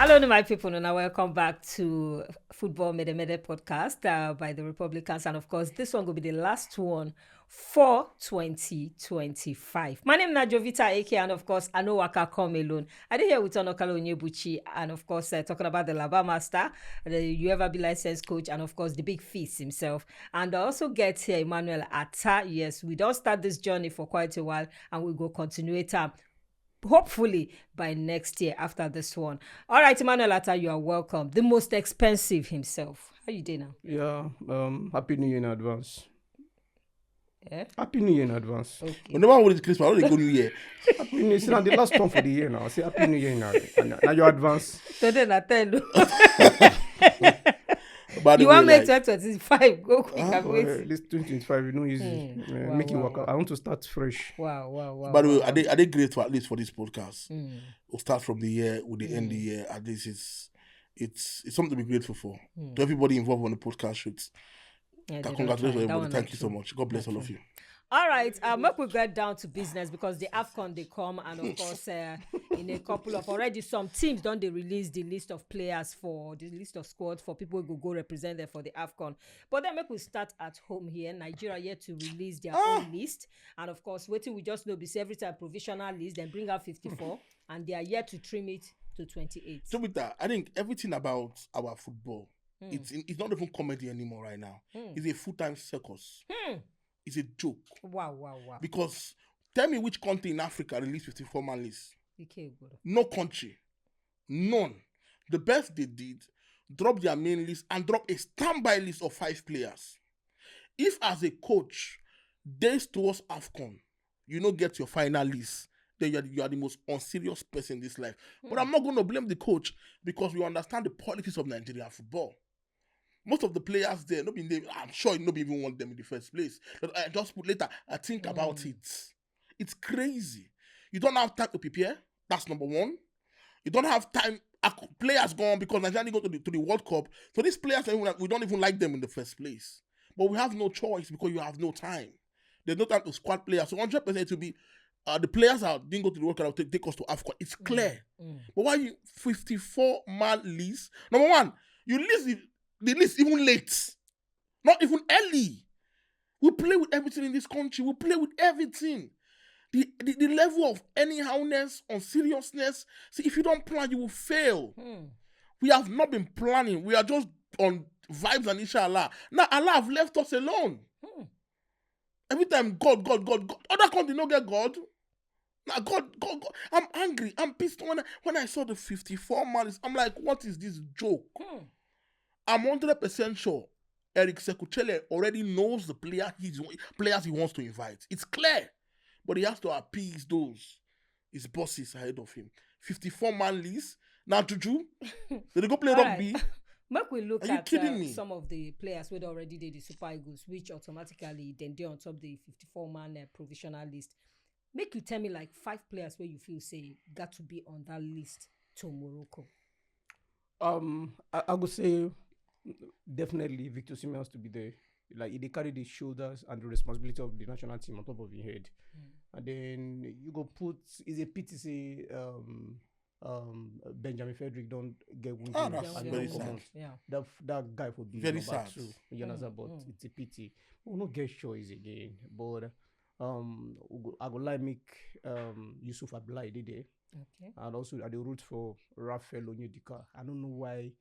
Hello, my people, and welcome back to Football Mede podcast by the Republikans. And of course, this one will be the last one for 2025. My name is Najovita AK, and of course, I know Waka come alone. I did here with Onokalo Onyebuchi, and of course, talking about the Lava Master, the UEFA be licensed coach, and of course, the big feast himself. And I also get here Emmanuel Atta. Yes, we don't start this journey for quite a while, and we go continue it. Hopefully by next year after this one. All right, Emmanuel Atta, you are welcome. The most expensive himself. How you doing now? Yeah, Happy New Year in advance. Yeah? Happy New Year in advance. Okay. Whenever I want Christmas, I don't go New Year. Happy New Year. It's not the last one for the year now. Say Happy New Year in advance. Now your advance. Today I tell you. By the You way, want make like, 2025 go quick and wait. This 2025, you know, easy. Make it work out. I want to start fresh. Wow. by the way, are they great for at least for this podcast? We'll start from the year, we'll end the year. At least it's something to be grateful for. To everybody involved on the podcast shoots. Yeah, Congratulations, everybody. Thank you so much. God bless all of you. All right, make we get down to business because the Afcon they come, and of course, in a couple of already some teams don't they release the list of players for the list of squads for people who go represent them for the Afcon. But then make we start at home here. Nigeria yet to release their own list, and of course, waiting we just know this every time provisional list, then bring out 54, and they are yet to trim it to 28. So with that, I think everything about our football, it's not even comedy anymore right now. It's a full-time circus. It's a joke. Wow. Because tell me which country in Africa released 54-man list? Okay, good. No country. None. The best they did, drop their main list and drop a standby list of 5 players. If as a coach, days towards Afcon, you don't get your final list, then you are the most unserious person in this life. But I'm not going to blame the coach because we understand the politics of Nigerian football. Most of the players there, I'm sure nobody even want them in the first place. But I just put later, I think about it. It's crazy. You don't have time to prepare. That's number one. You don't have time. Players gone because Nigeria go to the World Cup. So these players, we don't even like them in the first place. But we have no choice because you have no time. There's no time to squad players. So 100% it will be the players that didn't go to the World Cup take us to Afcon. It's clear. But why you 54-man list? Number one, you list the list even late, not even early. We play with everything in this country. We play with everything. The level of anyhowness, unseriousness. See, if you don't plan, you will fail. We have not been planning. We are just on vibes and inshallah. Now Allah have left us alone. Every time God. Other country don't get God. Now God. I'm angry. I'm pissed when I saw the 54-man list. I'm like, what is this joke? I'm 100% sure Eric Sekuchele already knows the players he wants to invite. It's clear. But he has to appease his bosses ahead of him. 54-man list. Now, Juju, did they go play rugby? Right. Make we look at some of the players who already did the Super Eagles, which automatically then they on top the 54-man provisional list. Make you tell me like 5 players where you feel say got to be on that list to Morocco. I would say definitely Victor Osimhen has to be there. Like they carry the shoulders and the responsibility of the national team on top of your head. And then you go put is a pity say Benjamin Frederick don't get wounded. That's very sad. Yeah. That guy would be very number sad. 2. You understand? But it's a pity. We'll not get choice again. But I would like make Yusuf Abdullahi there. Okay. And also at the root for Rafael Onyedika. I don't know why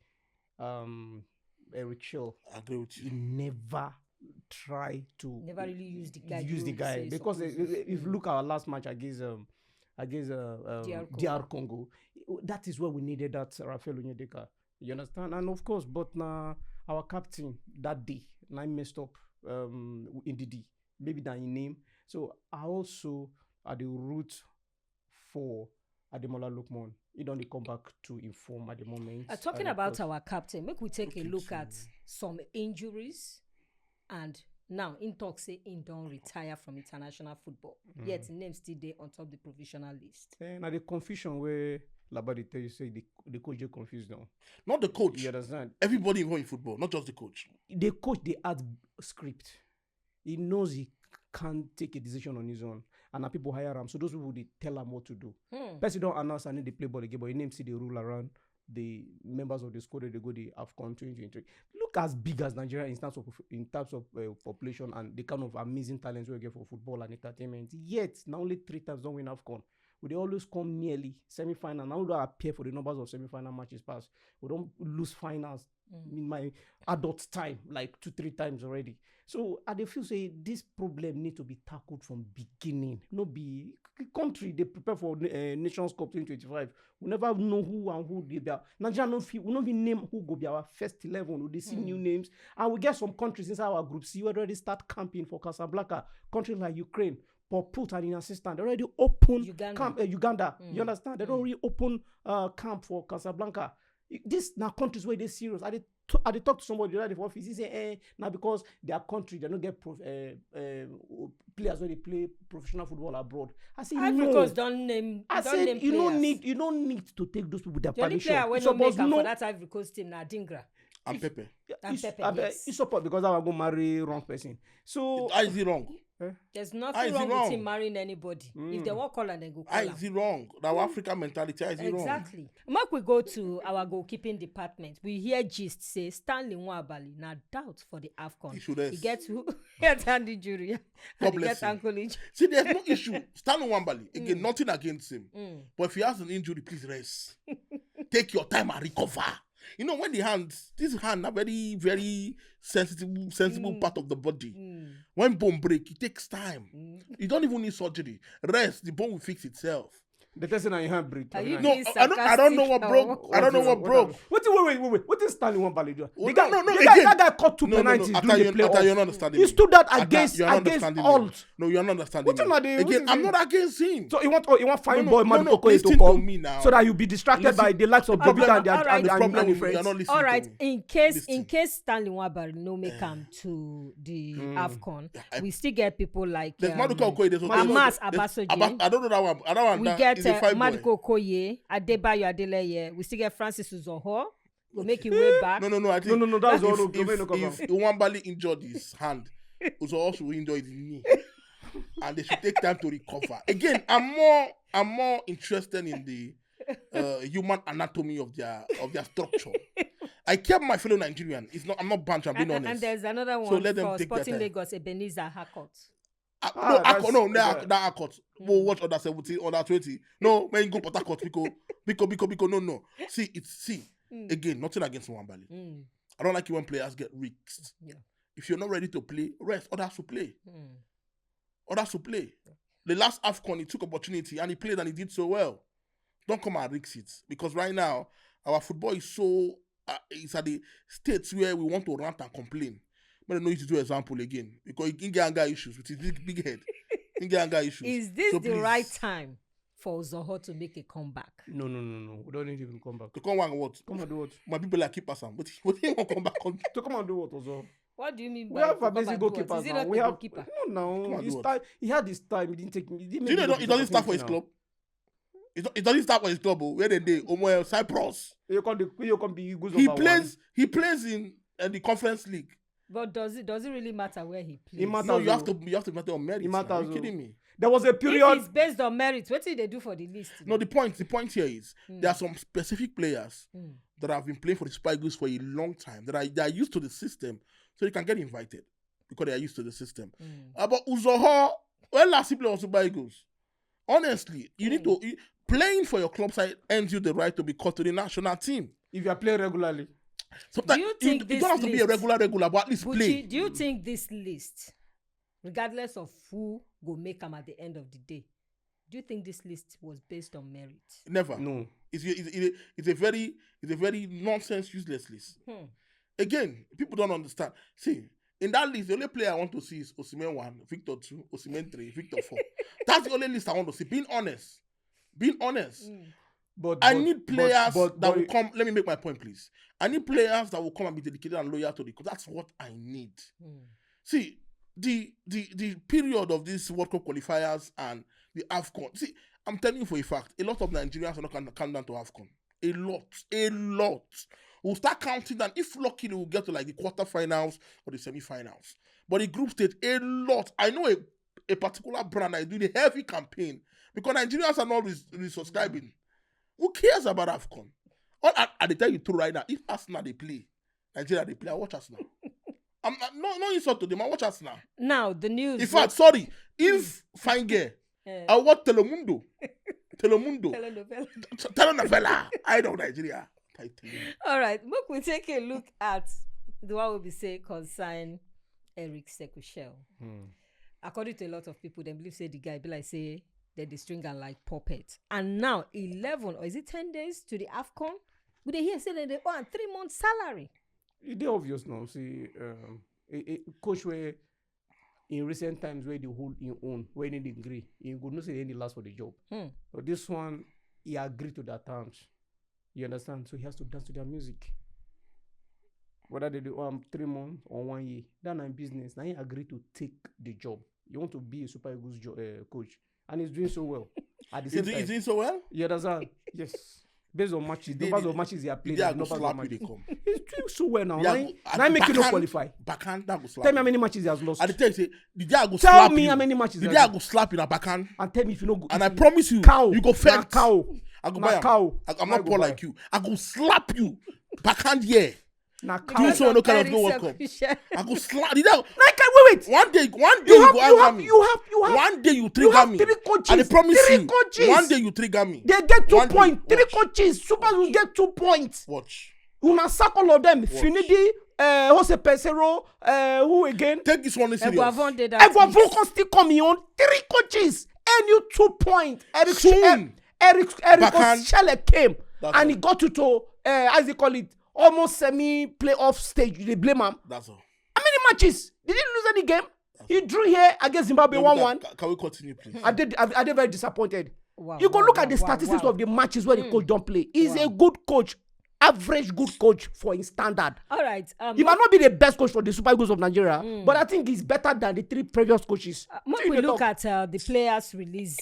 Eric Shaw agree with you. he never really use the guy. Because if you look at our last match against DR Congo, that is where we needed that Rafael Onyedika. You understand? And of course, but now our captain that day, I messed up in the D, maybe that in name. So I also at the root for Ademola Lookman. He don't come back to inform at the moment. Talking about our captain, make we take a look at some injuries, and now in talk say he don't retire from international football. Yet name still there on top the provisional list. And the confusion where Labadi tell you say the coach get confused now. Not the coach. You understand? Everybody involved in football, not just the coach. The coach they add script. He knows he can't take a decision on his own. And people hire him. So those people, they tell him what to do. Person don't announce and they play ball again, but he name see the rule around the members of the squad they go the Afcon 2023. Look as big as Nigeria in terms of population and the kind of amazing talents we get for football and entertainment. Yet, not only 3 times don't win Afcon. They always come nearly semi-final. Now we don't appear for the numbers of semi-final matches past. We don't lose finals in my adult time, like 2-3 times already. So I feel say this problem need to be tackled from beginning. No be country they prepare for Nations Cup 2025. We never know who and who they are. Nigeria we don't even name who go be our first 11. We see new names, and we get some countries inside our group C already start camping for Casablanca. Countries like Ukraine. Put an assistant. They already open camp. Uganda. You understand? They already open camp for Casablanca. This now countries where they serious. I talk to somebody the other day for office. He say, now because their country they don't get players when they play professional football abroad. I say no. Because don't name. I said you don't need to take those people with their permission. The only player when no make for that Ivory Coast team na Dingra. And Pepe. He support because I will go marry wrong person. So how is it wrong? There's nothing wrong with him marrying anybody. If they want call and then go call. How is it wrong? Our African mentality, how is it wrong? Exactly. Mark, we go to our goalkeeping department. We hear gist say Stanley Nwabali now doubt for the Afcon. He gets who gets hand injury. God bless him. See, there's no issue. Stanley Nwabali, again, nothing against him. But if he has an injury, please rest. Take your time and recover. You know, when this hand are very, very sensible part of the body. When bone break, it takes time. You don't even need surgery. Rest, the bone will fix itself. The person on your hand break. No, I don't know what broke. I don't know what broke. Wait. What is Stanley Nwabali doing? That guy caught 2 penalties during the playoff. You're not understanding. He stood out against all. No, you're not understanding. Again, I'm not against him. So you want fine boy man to come so that you'll be distracted by the likes of Jovita and the friends. All right. In case Stanley Nwabali no make come to the Afcon, we still get people like Amas Abasoje. I don't know that one. We get Madiko Okoye, Adebayo Adeleye. We still get Francis Uzoho. We'll make him way back. No. I think no. That's all. If Nwabali injured his hand, Uzoho should injure his knee, and they should take time to recover. Again, I'm more interested in the human anatomy of their structure. I care about my fellow Nigerian. I'm not bunch. I'm being honest. And there's another one for Sporting Lagos, Ebenezer Harcourt. That Harcourt. We'll watch under 17, under 20. No, when you go Port Harcourt, because no. See, again, nothing against Nwabali. I don't like it when players get risked. Yeah. If you're not ready to play, rest. Others to play. The last Afcon, he took opportunity and he played and he did so well. Don't come and risk it. Because right now, our football is so... it's at the states where we want to rant and complain. But I know you to do example again. Because he can get anger issues with his big head. He can get anger issues. Is this the right time for Zoho to make a comeback? No. We don't need him to come back. To come and what? Come and do what? My people like keepers. What do you want to come back on? To come and do what, Ozo? What do you mean by we have a basic goalkeeper now? We have keeper. No. He had his time. He didn't take me. Do you know he doesn't start for his club? It doesn't start for his club. Where they Cyprus. He plays in the Conference League. But does it really matter where he plays? No, you have to matter on merit. Are you kidding me? There was a period. If it's based on merit, what did they do for the list? No, the point here is there are some specific players that have been playing for the Super Eagles for a long time they are used to the system, so they can get invited because they are used to the system. But Uzoho, when last he played on Super Eagles, honestly, you need to playing for your club side earns you the right to be called to the national team if you are playing regularly. Sometimes you don't have to be a regular, but at least play. Do you think this list, regardless of who go make them at the end of the day, do you think this list was based on merit? Never. No. It's a very nonsense, useless list. Again, people don't understand. See, in that list, the only player I want to see is Osimhen 1, Victor 2, Osimhen 3, Victor 4. That's the only list I want to see. Being honest. But I need players that will come. Let me make my point, please. I need players that will come and be dedicated and loyal to the club. That's what I need. See, the period of these World Cup qualifiers and the Afcon. See, I'm telling you for a fact, a lot of Nigerians are not going to come down to Afcon. A lot. We'll start counting down. If lucky, we'll get to like the quarterfinals or the semi-finals. But the group stage, a lot. I know a particular brand that is doing a heavy campaign because Nigerians are not subscribing. Who cares about Afcon? I tell you true right now. If Arsenal they play, Nigeria they play, I watch Arsenal. I'm no insult to them. I watch Arsenal. Now the news. In fact, sorry, if fine girl, I watch Telemundo. Telenovela. I know Nigeria. All right, look, we take a look at the one we say concern Eric Sekushel. According to a lot of people, they believe say the guy be like say that the string and like puppet. And now 11 or is it 10 days to the Afcon? Would they hear say that they earn 3 months salary? It's obvious now. See, a coach where in recent times where they hold in own, where they agree, he could not say any last for the job. But this one, he agreed to their terms. You understand? So he has to dance to their music. Whether they do 3 months or 1 year, that's not business. Now he agreed to take the job. You want to be a Super Eagles coach, and he's doing so well. At the same time, Is he so well? You understand? Yes. Based on matches, numbers of matches he has played. He's doing so well now. Yeah, now make you not qualify. Backhand, that go slap. Tell me how many matches he has lost. I tell you, say, the day I go Tell slap me you. how many matches The he day I has go slap you in a backhand. and tell me if you know. And I promise you, cow. you go Na fence. cow. I go Na buy 'em. cow. I'm Na not go poor buy. like you. I go slap you. Backhand, yeah. Na Do cow. so no kind of Eric no World Cup. Sekushel. I go slap. Did I- Like, wait. One day You you have, go you anger have, me. you have. One day you You trigger have me. 3 coaches. And I promise 3 you, coaches. one day you trigger me. They get 2 One day, points. 3 watch. coaches. Super will get 2 points. Watch. Una sack all of them. Finidi, Jose Pesero, who again? Take this one serious. Eguavon did that. Everyone can still come on 3 coaches. And you 2 points. Soon. Eric Backhand. Schelle came That's and all. he got you to as they call it, almost semi-playoff stage. They blame him. That's all. How many matches? Did he lose any game? He drew here against Zimbabwe 1-1. Can we continue, please? Are they very disappointed? Wow, You go wow, look at wow, the wow, statistics wow. of the matches where the coach don't play. He's Wow. a good coach, average good coach for his standard. All right. He might not be the best coach for the Super Eagles of Nigeria, but I think he's better than the 3 previous coaches. When we look at the players' release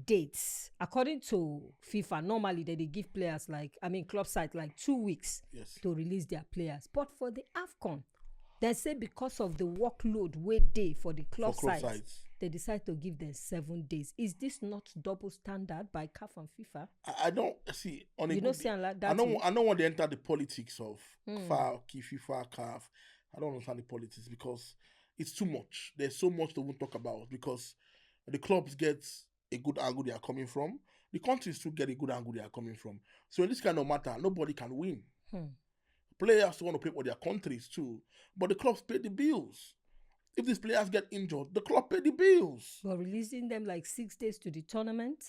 dates, according to FIFA, normally they give players club side 2 weeks Yes. to release their players. But for the Afcon, they say because of the workload way day for the club For club sides, sides. they decide to give them 7 days. Is this not double standard by CAF and FIFA? I don't see on a You good don't day- see like that. I don't want to enter the politics of FIFA, CAF. I don't understand the politics because it's too much. There's so much to even talk about because the clubs get a good angle they are coming from. The countries too get a good angle they are coming from. So in this kind of matter, nobody can win. Players want to play for their countries too, but the clubs pay the bills. If these players get injured, the club pay the bills. But releasing them 6 days to the tournament.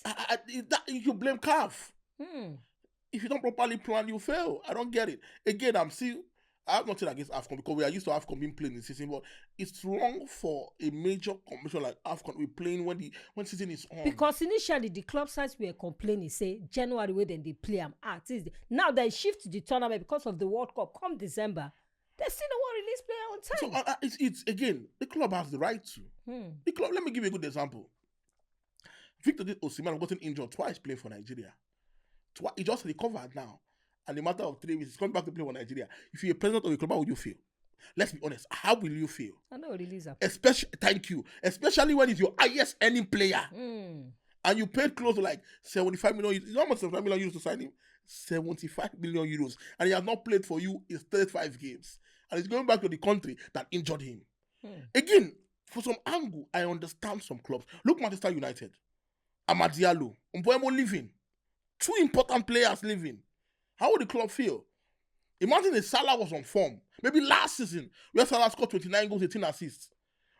You blame CAF. If you don't properly plan, you fail. I don't get it. Again, I have nothing against Afcon because we are used to Afcon being played in the season, but it's wrong for a major competition like Afcon to be playing when season is on. Because initially the club sides were complaining, say January where then they play them at. Now they shift to the tournament because of the World Cup. Come December, they still don't want to release player on time. So it's again, the club has the right to. The club. Let me give you a good example. Victor Osimhen gotten injured twice playing for Nigeria. He just recovered now. And in a matter of 3 weeks, he's coming back to play for Nigeria. If you're a president of a club, how would you feel? Let's be honest. How will you feel? I know release them. Thank you. Especially when it's your highest earning player. And you paid close to 75 million euros. You know how much 75 million euros to sign him? 75 million euros. And he has not played for you in 35 games. And he's going back to the country that injured him. Again, for some angle, I understand some clubs. Look, Manchester United. Amad Diallo. Mboemo leaving. 2 important players leaving. How would the club feel? Imagine if Salah was on form. Maybe last season, where Salah scored 29 goals, 18 assists.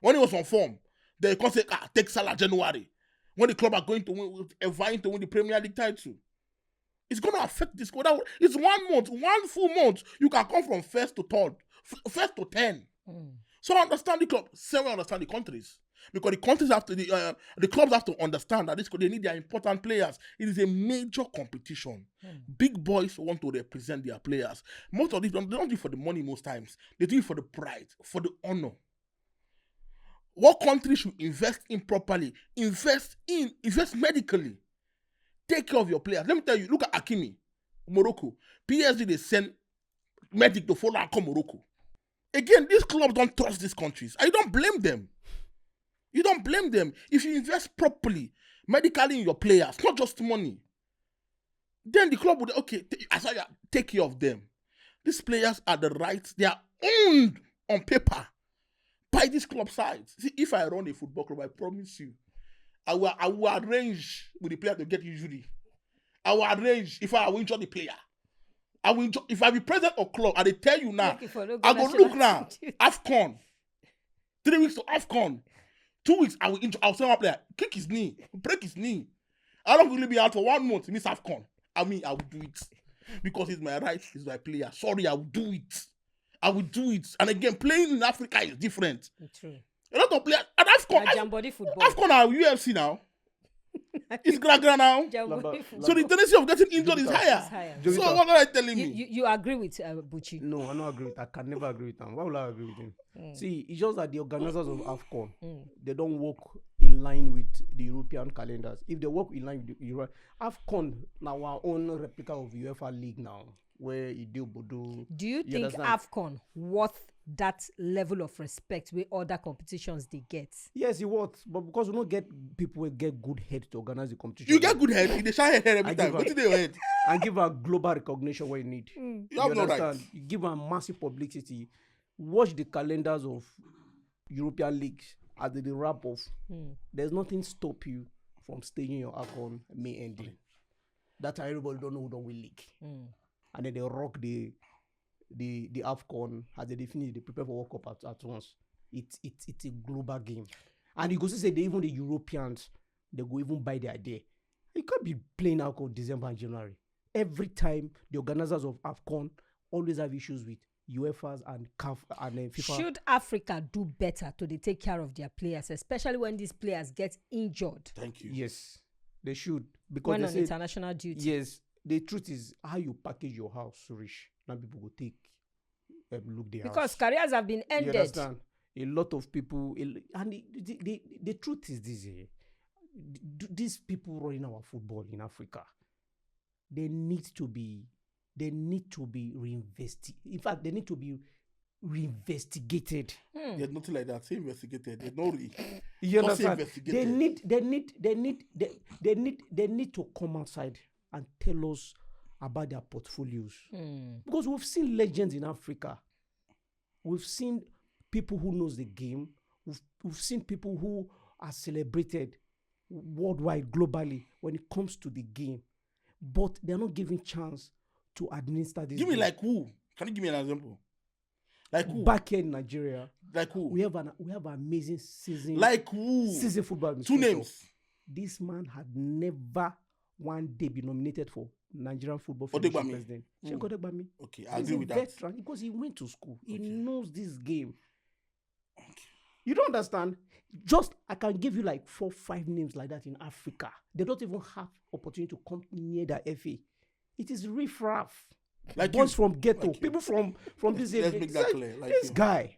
When he was on form, they can say, take Salah January. When the club are going to win, vying to win the Premier League title. It's going to affect this squad. It's 1 month, 1 full month. You can come from first to third, first to 10. So I understand the club. Same way I understand the countries. Because the countries have to, the clubs have to understand that they need their important players. It is a major competition. Big boys want to represent their players. Most of these, they don't do it for the money most times. They do it for the pride, for the honor. What country should invest in properly? Invest medically. Take care of your players. Let me tell you, look at Hakimi, Morocco. PSG, they send medic to follow and come Morocco. Again, these clubs don't trust these countries. I don't blame them. You don't blame them. If you invest properly, medically in your players, not just money. then the club would take care of them. These players are the rights, they are owned on paper by this club side. See, if I run a football club, I promise you, I will arrange with the player to get injury. I will arrange if I will injure the player. If I be president of club, I tell you now, I go look now. Afcon. 3 weeks to Afcon. 2 weeks, I'll send my player, kick his knee, break his knee. I don't really be out for 1 month, miss Afcon. I mean, I will do it. Because it's my right, it's my player. Sorry, I will do it. I will do it. And again, playing in Africa is different. True. A lot of players, and Afcon are UFC now. It's gra now. So the tendency of getting injured is higher. So what are you telling me? You agree with Buchi? No, I don't agree with. I can never agree with him. Why would I agree with him? See, it's just that the organizers of Afcon, they don't work in line with the European calendars. If they work in line with the Euro, Afcon now our own replica of UEFA League now, where you do Bodo. Do you think Afcon worth that level of respect with other competitions they get? Yes, it worth, but because we don't get people who get good head to organize the competition. You get good head, they shine head every time. What do they head? And give a global recognition where you need. You have no right. You give a massive publicity. Watch the calendars of European leagues as the wrap off. There's nothing stop you from staging your Afcon May ending. That's how everybody don't know who don't win league. And then they rock the Afcon as they finish, they prepare for World Cup at once. It's a global game. And you go to say even the Europeans, they go even buy the idea. You can't be playing Afcon December and January. Every time the organizers of Afcon always have issues with UEFA's and CAF and FIFA. Should Africa do better to take care of their players, especially when these players get injured? Thank you. Yes, they should. Because when they on say, international duty. Yes, the truth is how you package your house, Surish. Now people go take look their because house. careers have been ended. You understand? A lot of people, and the truth is this: these people running our football in Africa, they need to be reinvested. In fact, they need to be reinvestigated. There's nothing like that. Say investigated. There's no you understand? They need to come outside and tell us about their portfolios. Because we've seen legends in Africa. We've seen people who knows the game. We've seen people who are celebrated worldwide, globally, when it comes to the game. But they're not given chance to administer this. Give me like who? Can you give me an example? Like who? Back here in Nigeria. Like who? We have an amazing season. Like who? Season football. 2 names. This man had never one day been nominated for Nigerian football president. Odegbami. Okay, I agree with that. Veteran because he went to school. He knows this game. Okay. You don't understand? Just I can give you like 4-5 names like that in Africa. They don't even have opportunity to come near the FA. It is riffraff. Like boys you. from ghetto, Like people from this area. area. Make that clear. Like this you. guy.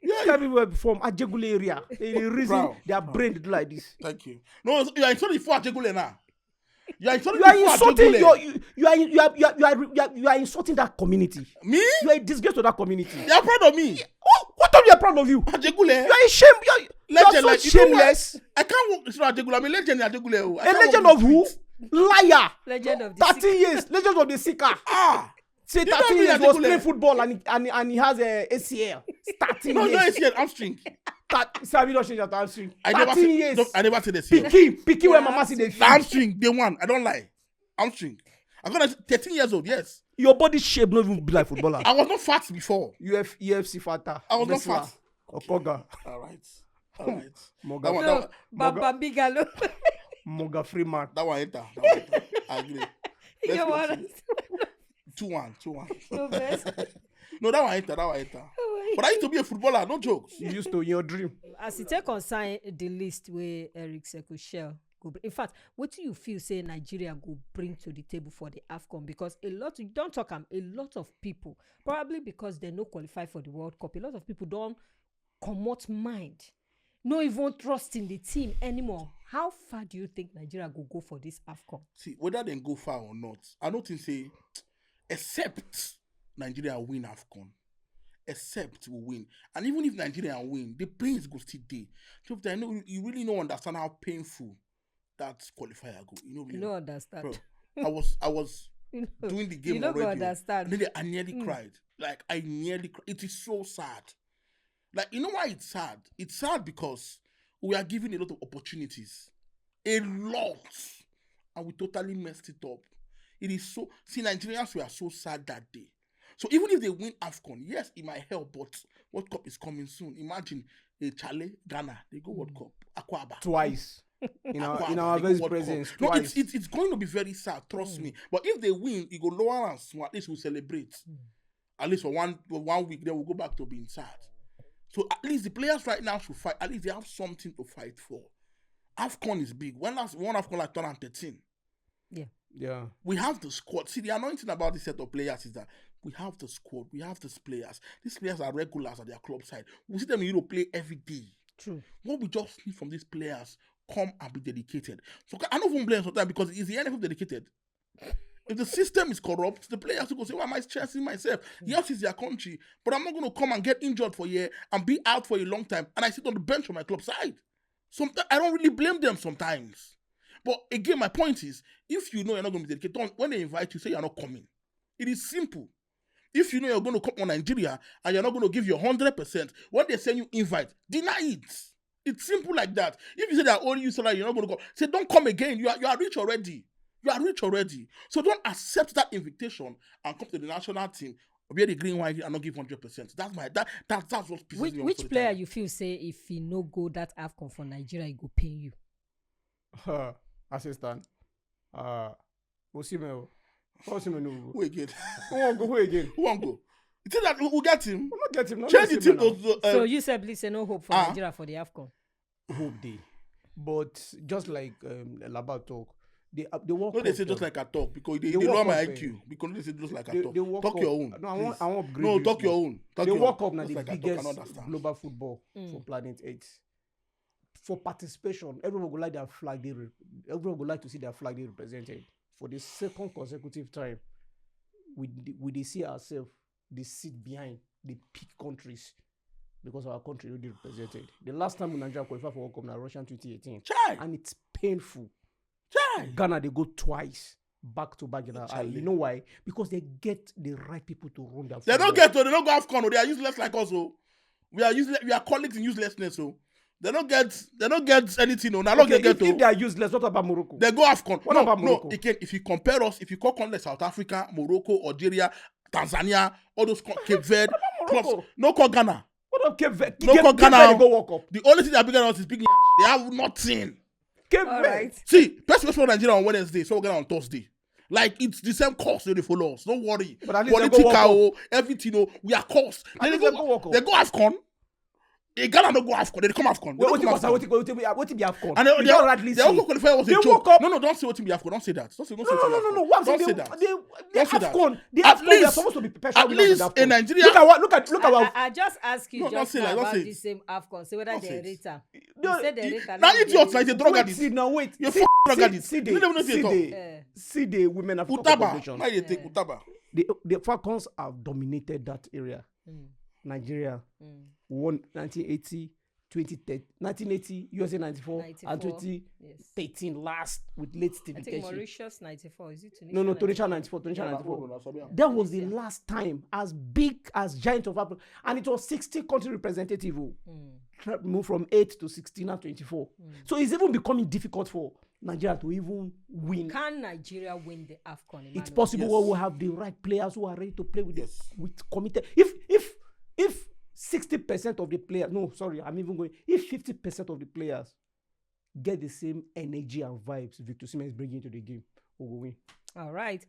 This guy people from Ajegule area. The reason they are brained like this. Thank you. No, you are insulting for Ajegule now. You are insulting you are insulting that community. Me? You are a disgrace to that community. They are proud of me. What time you are proud of you? Ajegule. You are a shame. You are so like, shameless. I can't work. It's not Ajegule. I'm a legend in Ajegule. A legend of who? Liar. Legend of the 13 years. Legend of the Sika. Say 13 years was playing football and he has a ACL. 13 no, years. No, ACL. Hamstring. Sabi don't change that hamstring. 13 years. I never said this. Picky where mama see the hamstring. Day one. I don't lie. Hamstring. I'm gonna 13 years old. Yes. Your body shape not even be like footballer. I was not fat before. UFC fighter. I was not fat. Okoga. All right. Moga. Baba Bigalo. Moga Freeman. That one enter. I agree. You want 2-1. No, that one enter. But I used to be a footballer, no jokes. You used to in your dream. As you take on sign the list where Eric Sekushel go. In fact, what do you feel say Nigeria go bring to the table for the Afcon? Because a lot of people, probably because they no qualify for the World Cup, a lot of people don't come out mind, no even trust in the team anymore. How far do you think Nigeria go for this Afcon? See, whether they go far or not, I don't think say, except Nigeria win Afcon, except we win. And even if Nigeria win, the pains go still there. So I know you really don't understand how painful that qualifier go. You don't understand. Bro, I was doing the game you don't already. understand. And then I nearly cried. Like I nearly cried. It is so sad. Like, you know why it's sad? It's sad because we are given a lot of opportunities. A lot. And we totally messed it up. It is so... See, Nigerians were so sad that day. So even if they win Afcon, yes, it might help, but World Cup is coming soon. Imagine a Chale, Ghana, they go World Cup. Akwaba. Twice. In our They go very World presence. Cup. No, Twice. it's going to be very sad, trust me. But if they win, it go lower and small. At least we'll celebrate. At least for one week, then we'll go back to being sad. So at least the players right now should fight. At least they have something to fight for. Afcon is big. When last one Afcon like 2013? Yeah. We have the squad. See, the annoying thing about this set of players is that we have the squad. We have these players. These players are regulars at their club side. We see them in Europe play every day. True. What we just need from these players, come and be dedicated. So I don't even blame sometimes because is the NFF dedicated? If the system is corrupt, the players will go say, why am I stressing myself? Yes, it's their country, but I'm not going to come and get injured for a year and be out for a long time and I sit on the bench on my club side. Sometimes I don't really blame them sometimes. But again, my point is, if you know you're not going to be dedicated, when they invite you, say you're not coming. It is simple. If you know you're going to come on Nigeria and you're not going to give your 100%, when they send you invite, deny it. It's simple like that. If you say that only you salary, you're not going to come, say don't come again. You are rich already. You are rich already. So don't accept that invitation and come to the national team, wear the green white and not give 100%. That's what pisses me off. Which player you feel say if he no go that Afcon for Nigeria, he go pay you? Assistant. Osimhen. Osimhen. Who again? Who again? Who won't go? You think that we'll get him? We'll not get him. Change the team to... So you said, please say no hope for Nigeria for the Afcon. Hope day. But just like Laba talk, they walk No, they say just like I talk because they lower my IQ. Because they say just like I talk. Talk your own. No, I want upgrade. No, talk your own. They walk up now the like biggest global football for planet 8. For participation, everyone would like their flag. Everyone would like to see their flag represented. For the second consecutive time, we see ourselves, they sit behind the peak countries because our country will be represented. The last time Nigeria qualified for World Cup now, Russia 2018. And it's painful. Ghana, they go twice back to back. You know why? Because they get the right people to run their football. They don't go Afcon. They are useless like us. We are colleagues in uselessness. So they don't get anything. No, if they are useless, what about Morocco? They go Afcon. What about Morocco? If you compare us, if you call countries South Africa, Morocco, Algeria, Tanzania, all those Cape Verde clubs, no call Ghana. What about Cape Verde? No call Ghana. They go World Cup. The only thing that bigger than us is big. They have nothing. Cape Verde. Right. See, best for Nigeria on Wednesday, so we're going on Thursday. Like it's the same course they follow us. Don't worry. But at least Political, everything. We are course. They go Afcon. They Ghana don't go Afcon. They come Afcon. What be Afcon? And they also qualify was a joke. No, don't say what be Afcon. Don't say that. Don't say No. Don't say that. They Afcon. They At Afcon. They're least- supposed to be At professional. least in Nigeria. Look at our. I just ask you No, don't just say that, don't about say the it. same Afcon. Say whether Don't they say it. rate her. No, You said they rate her. Now idiots like the drug Wait, addicts. see now, wait. You're See- drug addicts. see You don't even see it all. see the women African Utaba. Confederation. Now you take Utaba. The Falcons have dominated that area. Nigeria won 1980, 2010, 1980, USA 94, and 2013 last with late Steve I think Ikechi. Mauritius 94. Is it Tunisia? No, Tunisia 94. That was the last time as big as Giant of Africa. And it was 60 country representative. Move from 8 to 16 and 24. So it's even becoming difficult for Nigeria to even win. Can Nigeria win the Afcon? Emmanuel? It's possible. Yes. Where we have the right players who are ready to play with with committed. If 60% of the players, no, sorry, I'm even going. If 50% of the players get the same energy and vibes Victor Osimhen is bringing to the game, we will win. All right,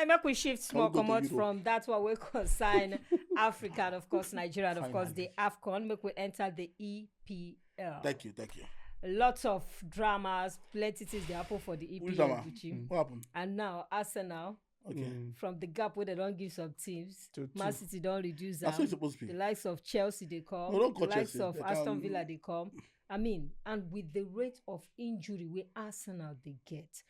make we shift small go to come out Europe. from that one we concern Africa and of course Nigeria and of course the Afcon. Make we enter the EPL. Thank you. Lots of dramas, plenty things they happen for the Which EPL. drama? Gucci. What happened? And now Arsenal, Okay. from the gap where they don't give some teams, To Man two. City don't reduce That's what them. it's supposed to The be. likes of Chelsea they come, No, don't the call likes Chelsea. of They Aston can- Villa they come. I mean, and with the rate of injury where Arsenal they get,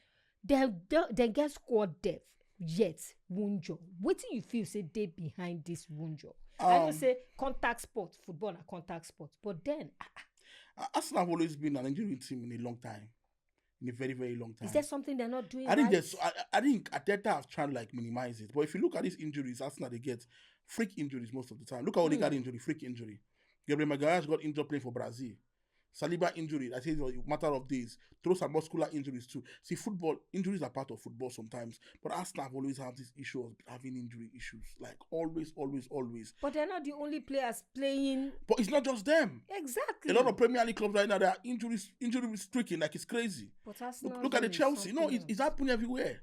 they get squad depth. Yet Wunjo, what do you feel say they behind this Wunjo? I know say contact sport, football and contact sport, but then Arsenal have always been an injury team in a long time. in a very, very long time. Is there something they're not doing I think right? I think Ateta have tried to like minimize it. But if you look at these injuries, Arsenal they get freak injuries most of the time. Look at Odegaard injury, freak injury. Gabriel Magalhaes got injured playing for Brazil. Saliba injury, I think it's a matter of days. Throw some muscular injuries too. See, football injuries are part of football sometimes. But Arsenal have always had this issue of having injury issues. Like always, always, always. But they're not the only players playing. But it's not just them. Exactly. A lot of Premier League clubs right now, they are injury stricken, like it's crazy. But Arsenal Look at the Chelsea. No, it's happening everywhere.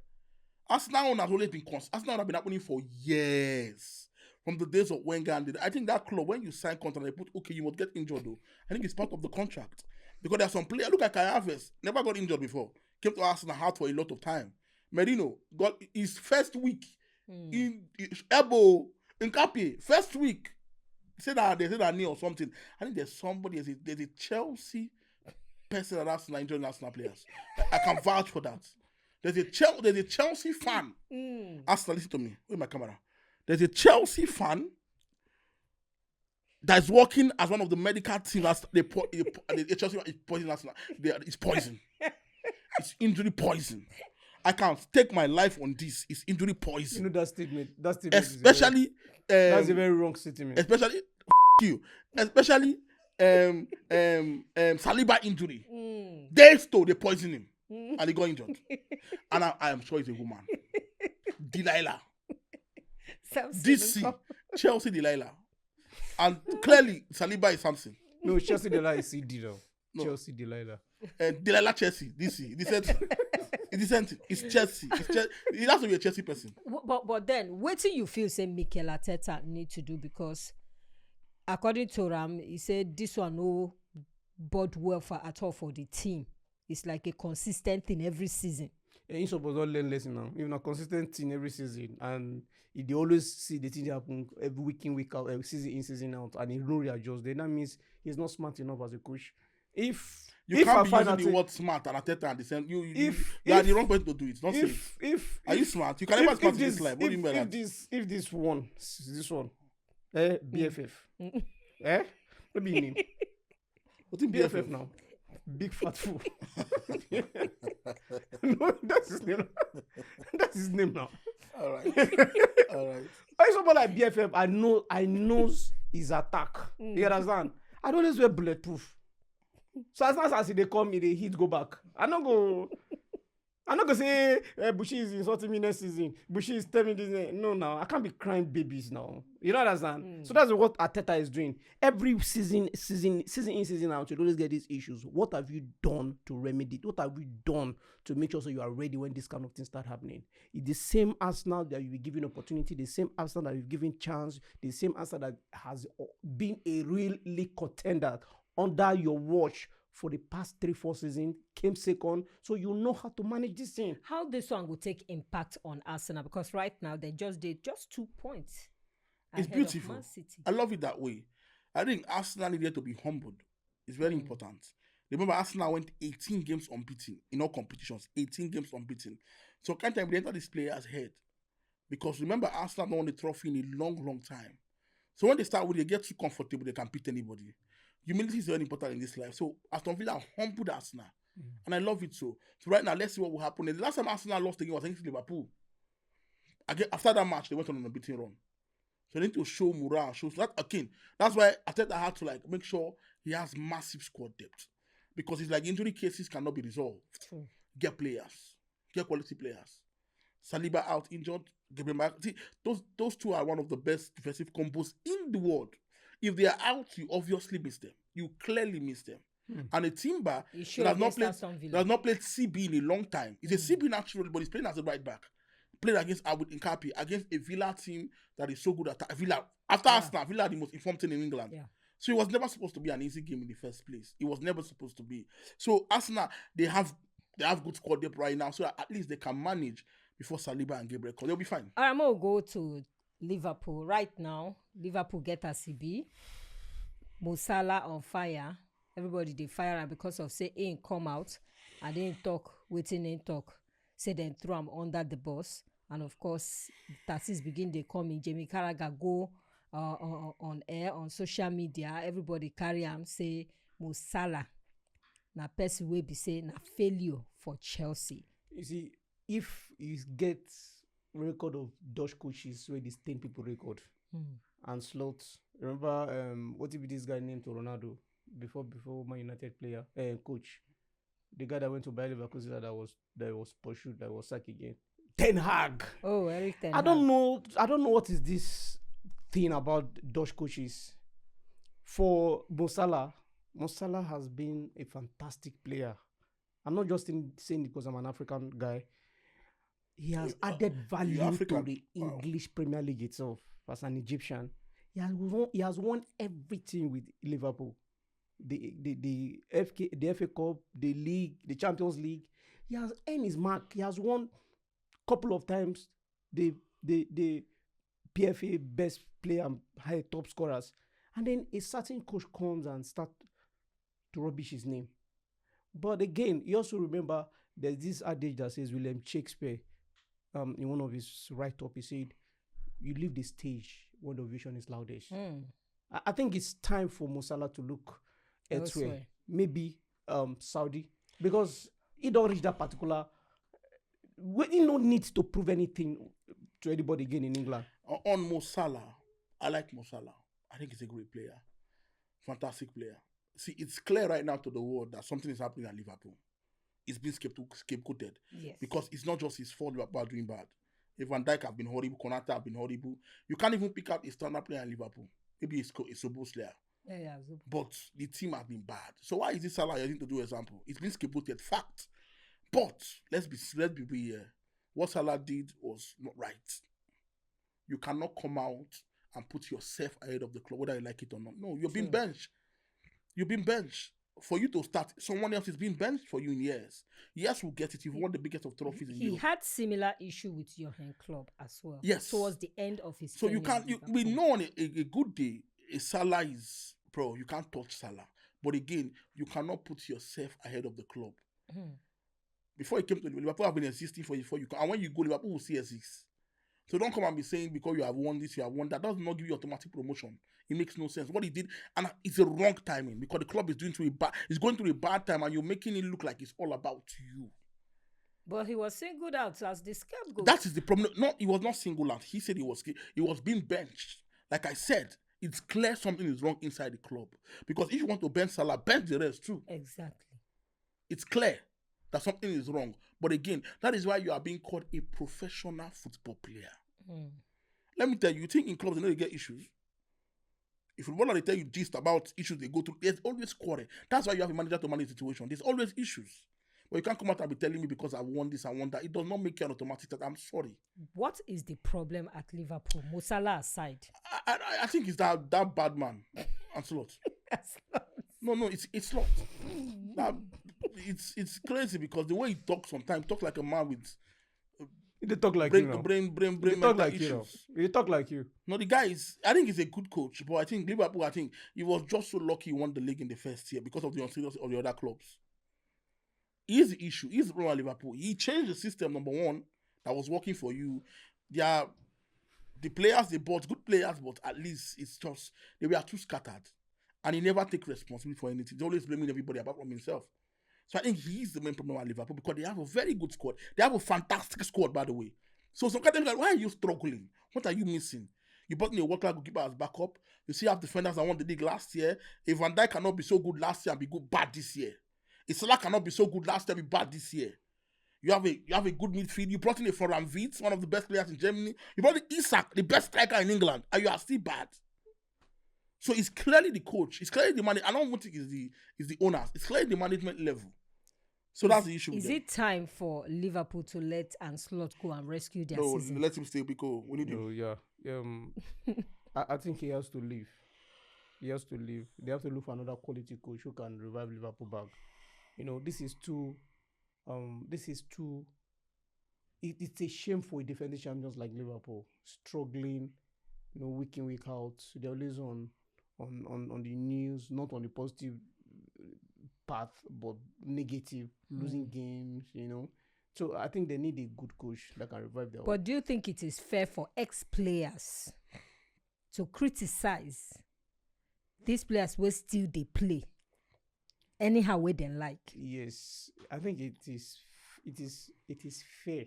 Arsenal has always been constant. Arsenal have been happening for years. From the days of Wenger, and I think that club, when you sign contract, they put, okay, you must get injured though. I think it's part of the contract. Because there are some players, look at Kai Havertz, never got injured before. Came to Arsenal hard for a lot of time. Merino got his first week in elbow, in Capi, first week. They said that knee or something. I think there's somebody, there's a Chelsea person at Arsenal enjoying Arsenal players. I can vouch for that. There's a Chelsea fan. Arsenal, listen to me. Where's my camera? There's a Chelsea fan that's working as one of the medical team. The Chelsea is poison Arsenal. It's poison. It's injury poison. I can't take my life on this. It's injury poison. You know that statement. Especially that's a very wrong statement. Especially you. Especially Saliba injury. They poison him. And he got injured. And I am sure he's a woman. Delilah. DC, Chelsea Delilah. And clearly, Saliba is something. No, Chelsea Delilah is CD though. No. Chelsea Delilah. Delilah Chelsea, DC. It's Chelsea. He has to be a Chelsea person. But then, what do you feel say Mikel Arteta need to do? Because according to Ram, he said this one no bode well at all for the team. It's like a consistent thing every season. And he's supposed to learn lesson now. Even a consistent thing every season, and they always see the thing happen every week in, week out, every season in, season out, and he don't readjust. Then that means he's not smart enough as a coach. If you can't be using the word smart and Arteta and the same, you are the wrong person to do it. Don't say it. Are you smart? You can never smart in this life. What do you mean by that? If this one, BFF, what do you mean? What is BFF now? Big fat fool. No, that's his name. That's his name now. All right. I somebody like BFF. I know his attack. You understand? I don't always wear bulletproof. So as long as they come, they hit go back. I'm not gonna say Bushi is insulting me next season. Bushi is telling me this. No, I can't be crying babies now. You know what I'm saying? So that's what Arteta is doing. Every season in, season out, you always get these issues. What have you done to remedy it? What have you done to make sure so you are ready when this kind of things start happening? It's the same Arsenal that you'll be given opportunity, the same Arsenal that you've given chance, the same Arsenal that has been a real league contender under your watch for the past 3-4 seasons, came second, so you know how to manage this thing. How this one will take impact on Arsenal? Because right now they just did 2 points. It's beautiful. I love it that way. I think Arsenal needed to be humbled. It's very important. Remember, Arsenal went 18 games unbeaten in all competitions. 18 games unbeaten. So can't I enter this player's head? Because remember, Arsenal don't won the trophy in a long, long time. So when they start with it, they get too comfortable, they can beat anybody. Humility is very important in this life. So Aston Villa humbled Arsenal. And I love it so. So right now, let's see what will happen. The last time Arsenal lost the game was against Liverpool. Again, after that match, they went on an unbeaten run. So they need to show morale, show that again. That's why Arteta had to make sure he has massive squad depth. Because it's like injury cases cannot be resolved. Get players. Get quality players. Saliba out injured. See, those two are one of the best defensive combos in the world. If they are out, you obviously miss them. You clearly miss them. And a Timber that has not played CB in a long time. He's a CB naturally, but he's playing as a right back. Played against Abud Inkapi, against a Villa team that is so good at Villa. After Arsenal, Villa are the most informed team in England. Yeah. So it was never supposed to be an easy game in the first place. It was never supposed to be. So Arsenal, they have good squad depth right now, so that at least they can manage before Saliba and Gabriel. They'll be fine. All right, I'm going to go to Liverpool. Right now, Liverpool get a CB. Mo Salah on fire. Everybody they fire am because of say he ain't come out and they ain't talk, waiting ain't talk. Say then throw him under the bus. And of course, taxis begin they come in. Jamie Carragher go on air, on social media. Everybody carry him, say Mo Salah na person wey be say na failure for Chelsea. You see, if you get record of Dutch coaches where they stain people record and slots. Remember what if this guy named to Ronaldo before Man United player coach, the guy that went to Bayer Leverkusen that was pursued, that was sacked again. Ten Hag. Oh, Eric Ten I Hag. don't know what is this thing about Dutch coaches. For Mo Salah has been a fantastic player. I'm not just saying it because I'm an African guy. He has added value to the English Premier League itself as an Egyptian. He has won everything with Liverpool. The FA Cup, the league, the Champions League. He has earned his mark. He has won a couple of times the PFA best player and high top scorers. And then a certain coach comes and starts to rubbish his name. But again, you also remember there's this adage that says William Shakespeare, in one of his write-up, he said, you leave the stage when the vision is loudest. I think it's time for Mo Salah to look elsewhere. Maybe Saudi. Because he don't reach that particular... He no need to prove anything to anybody again in England. On Mo Salah, I like Mo Salah. I think he's a great player. Fantastic player. See, it's clear right now to the world that something is happening at Liverpool. It's been scapegoated. Yes. Because it's not just his fault Liverpool are doing bad. If Van Dijk have been horrible, Konate have been horrible. You can't even pick out a standard player in Liverpool. Maybe it's a Boslayer. Yeah. But the team have been bad. So why is this Salah using to do example? It's been scapegoated. Fact. But let's be here. What Salah did was not right. You cannot come out and put yourself ahead of the club, whether you like it or not. No, you've been benched. You've been benched. For you to start, someone else is being benched for you in years. Yes, we'll get it. You've won the biggest of trophies in Europe. He had similar issue with Jurgen Klopp as well. Yes. Towards the end of his So you can't, we know on a good day, a Salah is, bro, you can't touch Salah. But again, you cannot put yourself ahead of the club. Before you came to Liverpool, have been existing for you. And when you go, Liverpool will see a six. So don't come and be saying because you have won this, you have won that. That does not give you automatic promotion. It makes no sense. What he did, and it's a wrong timing because the club is going through a bad time, and you're making it look like it's all about you. But he was singled out as the scapegoat. That is the problem. No, he was not singled out. He said he was being benched. Like I said, it's clear something is wrong inside the club. Because if you want to bench Salah, bench the rest too. Exactly. It's clear that something is wrong. But again, that is why you are being called a professional football player. Let me tell you, you think in clubs they know they get issues? If footballers they tell you gist about issues they go through, there's always quarrel. That's why you have a manager to manage the situation. There's always issues. But you can't come out and be telling me because I want this, I want that. It does not make you an automatic that I'm sorry. What is the problem at Liverpool? Mo Salah aside. I think it's that bad man. Ancelot. No, it's not. It's crazy because the way he talks sometimes, talks like a man with they talk like brain, you know. brain They talk like issues. you know. They talk like you. No, the guy I think he's a good coach, but I think Liverpool, he was just so lucky he won the league in the first year because of the unseriousness of the other clubs. Here's the issue. Here's the problem at Liverpool. He changed the system, number one, that was working for you. The players they bought, good players, but at least it's just, they were too scattered. And he never take responsibility for anything. He's always blaming everybody apart from himself. So I think he's the main problem at Liverpool because they have a very good squad. They have a fantastic squad, by the way. So some kind of like, why are you struggling? What are you missing? You brought in a world-class goalkeeper as backup. You see, have defenders that won the league last year. If Van Dijk cannot be so good last year and be good bad this year. If Salah cannot be so good last year and be bad this year. You have a good midfield. You brought in a Florian Wirtz, one of the best players in Germany. You brought in Isak, the best striker in England, and you are still bad. So it's clearly the coach. It's clearly the management. I don't think it's the owners. It's clearly the management level. So that's the issue. Is it time for Liverpool to let Ancelot go and rescue their season? No, let him stay because we need him. Yeah. I think he has to leave. He has to leave. They have to look for another quality coach who can revive Liverpool back. You know, this is too. It's a shame for a defending champions like Liverpool struggling, you know, week in week out. They're always on the news, not on the positive path, but negative, losing games, you know. So I think they need a good coach that can revive their. But do you think it is fair for ex-players to criticize these players who still they play? anyhow way they like. Yes, I think it is fair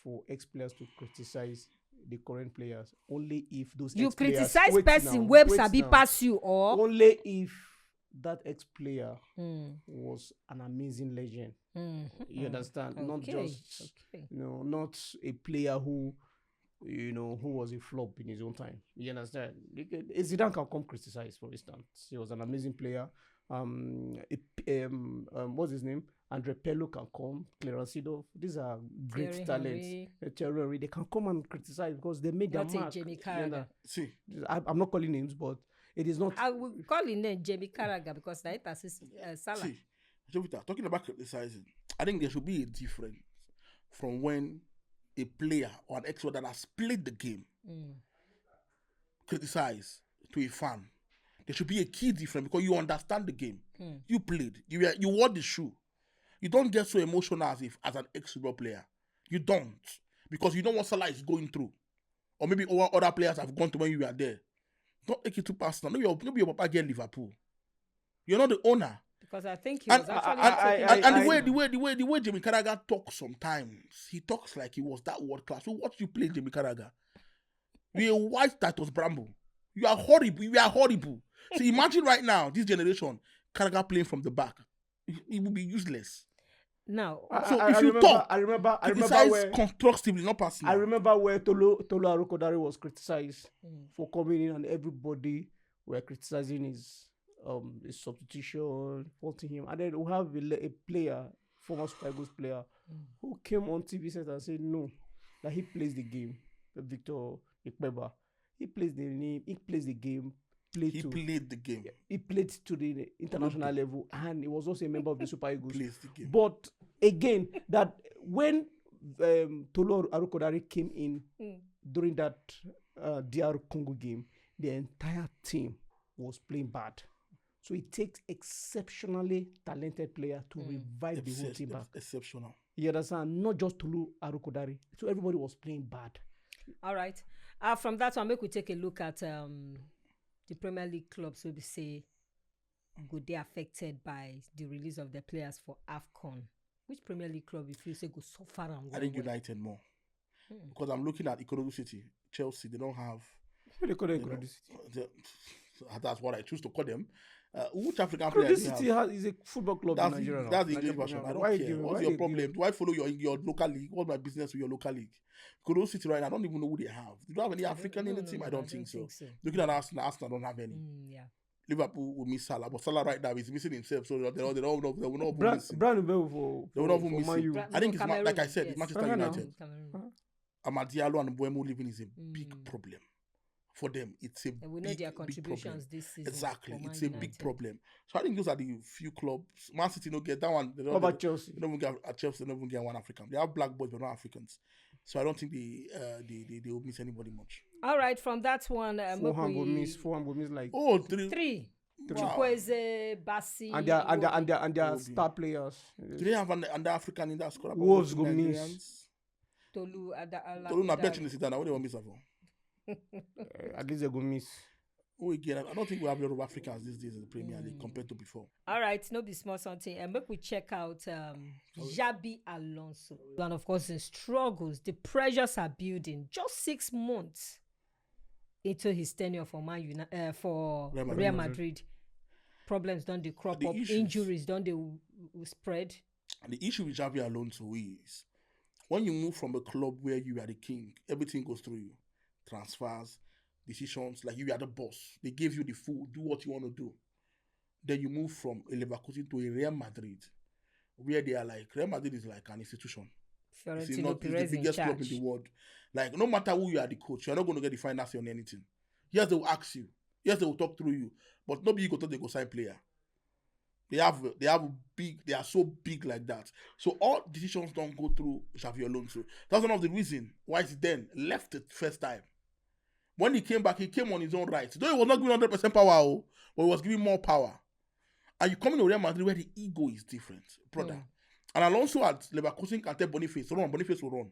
for ex-players to criticize the current players only if those You ex-players criticize wait person now, web wait sabi now. pass you or Only if that ex-player Mm, was an amazing legend. mm, You understand? Not okay, just okay. not a player who who was a flop in his own time. You understand? Zidane can come criticize, for instance. He was an amazing player. What's his name? Andre Pello can come. Clarence Seedorf. These are great Thierry talents. Henry. Thierry Henry, they can come and criticize because they made their Not a mark. Jamie You know? Carragher. See, I'm not calling names, but it is not. I will call him name Jamie Carragher because that is Salah. see, Jovita, talking about criticizing, I think there should be a difference from when a player or an expert that has played the game criticize to a fan. There should be a key difference because you understand the game. You played. You wore the shoe. You don't get so emotional as an ex-football player. You don't. Because you know what Salah is going through. Or maybe what other players have gone through when you were there. Don't take it too personal. Maybe your papa get Liverpool. You're not the owner. Because I think he And- was actually And the way Jamie Carragher talks sometimes, he talks like he was that world class. So what you play, Jamie Carragher? You're a white that was bramble. You are horrible. You are horrible. So imagine right now, this generation, Carragher playing from the back. It will be useless. now. So if you talk, I remember criticize where constructively, not personally. I remember where Tolu Arokodare was criticized for coming in, and everybody were criticizing his substitution, faulting him. And then we have a player, former Super Eagles player, who came on TV set and said no, that he plays the game. Victor Ikpeba, he plays the game. He played the game. He played to the international level, and he was also a member of the Super Eagles. Plays the game. But again, that when Tolu Arokodare came in during that DR Congo game, the entire team was playing bad. So it takes exceptionally talented player to revive the whole team back. Exceptional. You understand? Not just Tolu Arokodare. So everybody was playing bad. All right. From that one, make we take a look at the Premier League clubs. So we say, go they affected by the release of the players for Afcon? Which Premier League club you feel say go so far and I think United more. Because I'm looking at Ikorodu City, Chelsea, they don't have. What do they call Ikorodu City? That's what I choose to call them. Which African Ikorodu player City is a football club in Nigeria now. That's the English version. I don't care. What's your problem? Do I follow your local league? What's my business with your local league? Ikorodu City right now, I don't even know who they have. Do you have any African in the team? I don't think so. Looking at Arsenal don't have any. Yeah. Liverpool will miss Salah, but Salah right now is missing himself, so they will not miss him. Brand new They will not even miss Man U. him. I think it's like I said, it's Manchester Cameroon. United. Amad Diallo and Mbeumo leaving is a big problem for them. It's a we know their contributions this season. Exactly, for Man it's a United. big problem. So I think those are the few clubs. Man City don't get that one. What about Chelsea? They don't even get at Chelsea. They don't even get one African. They have black boys, but not Africans. So I don't think they will miss anybody much. All right, from that one, Fulham will miss like three. Wow. Chukwueze, Bassi, and their star players. Do they have an African in that squad? Wolves go miss. Tolu, Tolu na bench in the city now. What they want miss for? At least they go miss. Oh, again, I don't think we have a lot of Africans these days in the Premier League compared to before. All right, no be small something. And make we check out Xavi Alonso. And of course, in struggles, the pressures are building. Just 6 months into his tenure for Real Madrid. Problems don't they crop up, injuries don't they spread. And the issue with Xavi Alonso is when you move from a club where you are the king, everything goes through you. Transfers, decisions, like you are the boss. They gave you the food, do what you want to do. Then you move from a Leverkusen to a Real Madrid, where they are like, Real Madrid is like an institution. It's the biggest club in the world. Like, no matter who you are the coach, you're not going to get the final say on anything. Yes, they will ask you. Yes, they will talk through you. But nobody go to they go sign player. They are so big like that. So all decisions don't go through Xavi Alonso. That's one of the reasons why he then left the first time. When he came back, he came on his own right. Though he was not giving 100% power, but he was giving more power. And you come in to Real Madrid where the ego is different, brother. And Alonso at Leverkusen can tell Boniface to run. Boniface will run.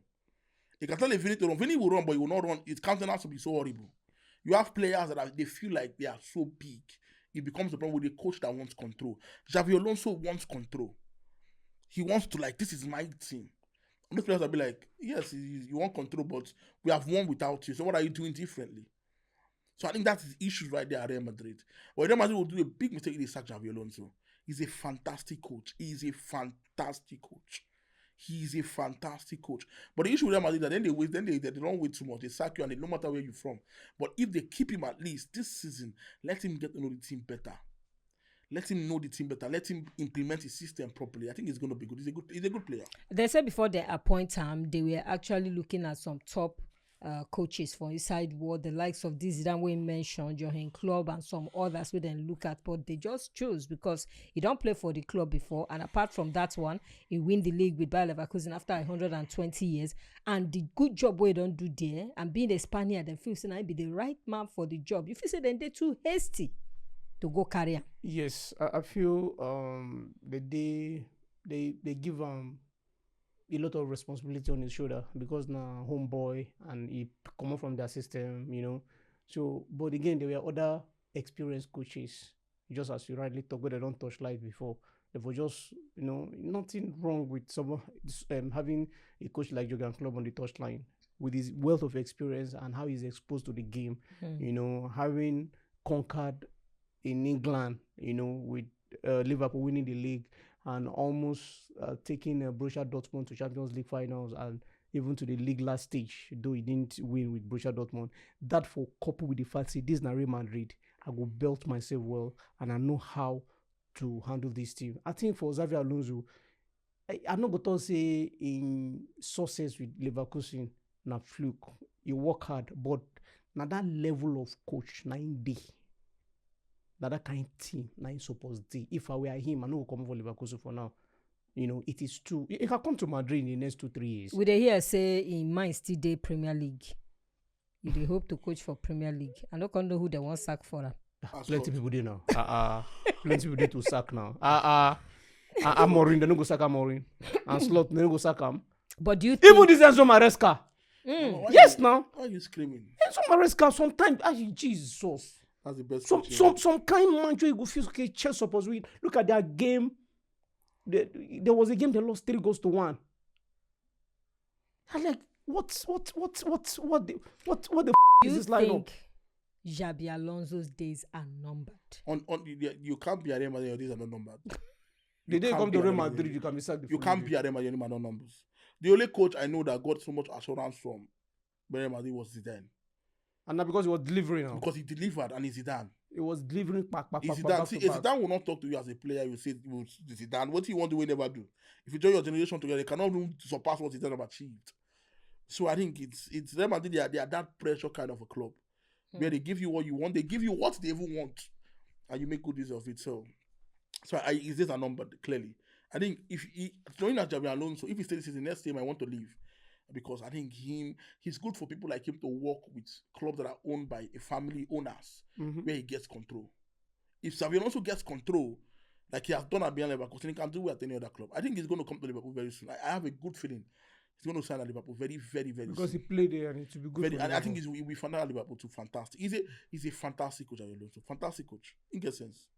He can tell Vini to run. Vini will run, but he will not run. His countenance will be so horrible. You have players that they feel like they are so big. it becomes a problem with a coach that wants control. Xavi Alonso wants control. He wants to, like, this is my team. Most players will be like, yes, you want control, but we have won without you. So what are you doing differently? So I think that's the issue right there at Real Madrid. But Real Madrid will do a big mistake if they sack Xavi Alonso. He's a fantastic coach. He's a fantastic coach. He's a fantastic coach. But the issue with Real Madrid is that then they don't wait too much. They sack you and no matter where you're from. But if they keep him at least this season, let him get to know the team better. Let him know the team better. Let him implement his system properly. I think he's going to be good. He's a good player. They said before they appoint him, they were actually looking at some top coaches for inside world, the likes of this Zidane we mentioned, Johan Club and some others we then look at, but they just chose because he don't play for the club before, and apart from that one, he win the league with Bayer Leverkusen after 120 years, and the good job we don't do there, and being a Spaniard, they feel say be the right man for the job. If you say then they're too hasty to go carry him. Yes, I feel they give a lot of responsibility on his shoulder because now homeboy and he come out from their system, So, but again, there were other experienced coaches, just as you rightly talk, where they don't touch light before. Therefore, just nothing wrong with someone having a coach like Jurgen Klopp on the touchline with his wealth of experience and how he's exposed to the game. Having conquered in England, with Liverpool winning the league and almost taking Borussia Dortmund to Champions League finals and even to the league last stage, though he didn't win with Borussia Dortmund. That for coupled with the fact that this is Real Madrid, I will belt myself well and I know how to handle this team. I think for Xavi Alonso, I'm not going to say in success with Leverkusen, na fluke. You work hard, but now that level of coach, 9D. That kind of team, now supposed to. If I were him, I know come for Leverkusen for now. It is true. It can come to Madrid in the next 2-3 years. We dey hear say in mind still dey Premier League. You dey hope to coach for Premier League. I don't know who they want sack for him. Plenty people do now. Plenty people do to sack now. Amorim, they don't go sack Amorim. And Slot, they don't go sack him. But do you think... Even this Enzo Maresca. Yes, now. Why are you screaming? Enzo Maresca, sometimes, Jesus. That's the best. Some kind man you go feel okay. Chelsea supposed win. Look at that game. There was a game they lost 3-1. I'm like, what the is this lineup? Xabi Alonso's days are numbered. You can't be a Real Madrid. Your days are not numbered. The day come to Real Madrid, you can be sacked. You can't be a Real Madrid. Your no numbers. The only coach I know that got so much assurance from Real Madrid was Zidane. And not because he was delivering. Because he delivered and he's Zidane. He was delivering back. Zidane will not talk to you as a player. You say, Zidane, what do you want to never do? If you join your generation together, they cannot even surpass what Zidane have achieved. So I think it's Real Madrid. They are that pressure kind of a club where they give you what you want. They give you what they even want, and you make good use of it. So his days are numbered clearly. I think if he join as Xavi Alonso, if he stays the next game, I want to leave. Because I think he's good for people like him to work with clubs that are owned by a family owners where he gets control. If Xavi Alonso gets control, like he has done at Bayer Leverkusen, he can do it at any other club. I think he's going to come to Liverpool very soon. I have a good feeling he's going to sign at Liverpool very, very, very because soon. he played there and it will be good. And I think he'll be found at Liverpool too. Fantastic. He's a fantastic coach, Xavi Alonso. Fantastic coach. In that sense.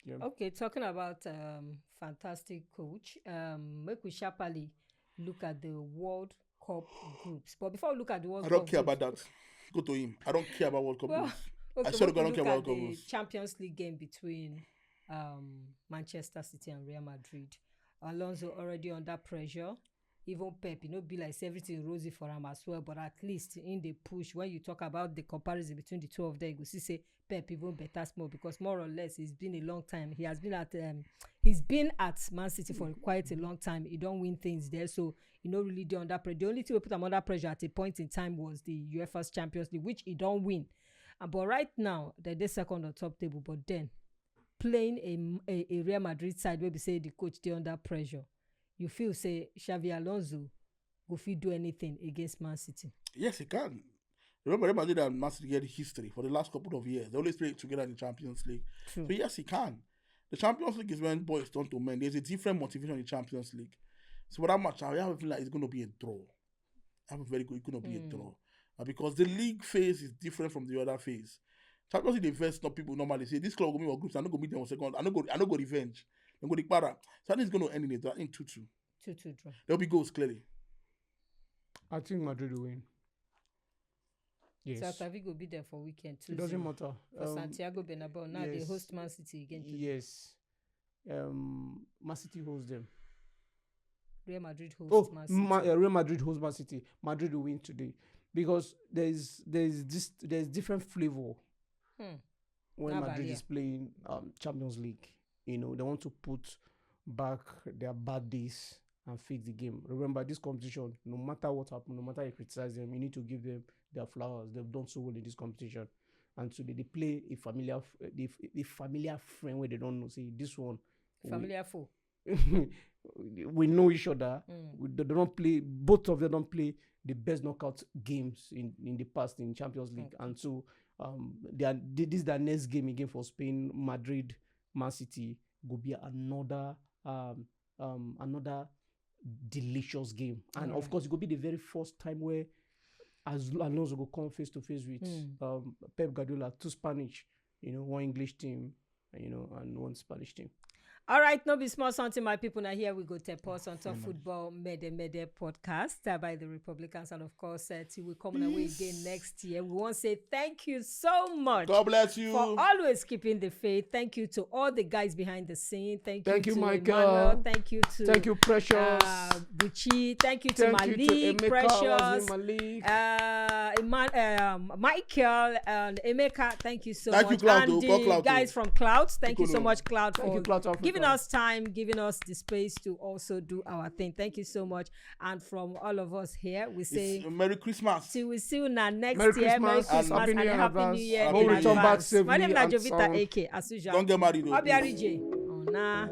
Yeah. Okay, talking about fantastic coach, make we sharply look at the World Cup groups. But before we look at the World Cup, I don't care about that. Go to him. I don't care about World Cup groups. Okay, I swear to God, I don't care about World Cup the groups. Champions League game between Manchester City and Real Madrid. Alonso already under pressure. Even Pep, be like everything rosy for him as well. But at least in the push, when you talk about the comparison between the two of them, you see say Pep even better small because more or less it's been a long time. He's been at Man City for quite a long time. He don't win things there, so really the under pressure. The only thing we put him under pressure at a point in time was the UEFA's Champions League, which he don't win. But right now they're second on top table. But then playing a Real Madrid side where we say the coach they under pressure, you feel say Xavi Alonso go fit do anything against Man City? Yes, he can. Remember, Real Madrid and Man City had history for the last couple of years. They always play together in the Champions League. True. So yes, he can. The Champions League is when boys turn to men. There's a different motivation in the Champions League. So for that match, I have a feeling like it's going to be a draw. I have a very good, it's going to be a draw. Because the league phase is different from the other phase. Champions League, the first top people normally say this club will meet our groups. I don't go meet them on second. I don't go revenge. I go the para. So I think it's going to end in 2-2. 2-2 draw. There'll be goals clearly. I think Madrid will win. Yes. Celta Vigo will be there for weekend too. It doesn't matter. For Santiago Bernabeu. Now they host Man City again today. Yes. Man City hosts them. Real Madrid hosts Man City. Real Madrid hosts Man City. Madrid will win today because there's different flavor when Madrid is playing Champions League. You know, they want to put back their bad days and fix the game. Remember, this competition, no matter what happens, no matter you criticize them, you need to give them their flowers. They've done so well in this competition. And today they play a familiar friend where they don't know. Say this one. Familiar foe. We know each other. They don't play. Both of them don't play the best knockout games in the past in Champions League. And so this is their next game again for Spain. Madrid, Man City will be another delicious game. And of course, it will be the very first time where Alonso will come face to face with Pep Guardiola, two Spanish, one English team, and one Spanish team. All right, no be small something, my people. Now here we go to pause on top football Mede podcast by the Republicans, and of course, till we come away again next year. We want to say thank you so much. God bless you for always keeping the faith. Thank you to all the guys behind the scene. Thank you to Michael. Emmanuel. Thank you, Precious. Buchi. Thank you to Malik, Precious, Michael, and Emeka. Thank you so much. Thank you, Cloud. And the guys from Cloud. Thank you so much, Cloud, for giving us time, giving us the space to also do our thing. Thank you so much. And from all of us here, we say Merry Christmas. Till we see you next Merry year. Christmas. Merry Christmas and Happy New Year. We'll return back safely. My name is Najovita AK, as usual. Don't get married. Obiarije. Oh, nah.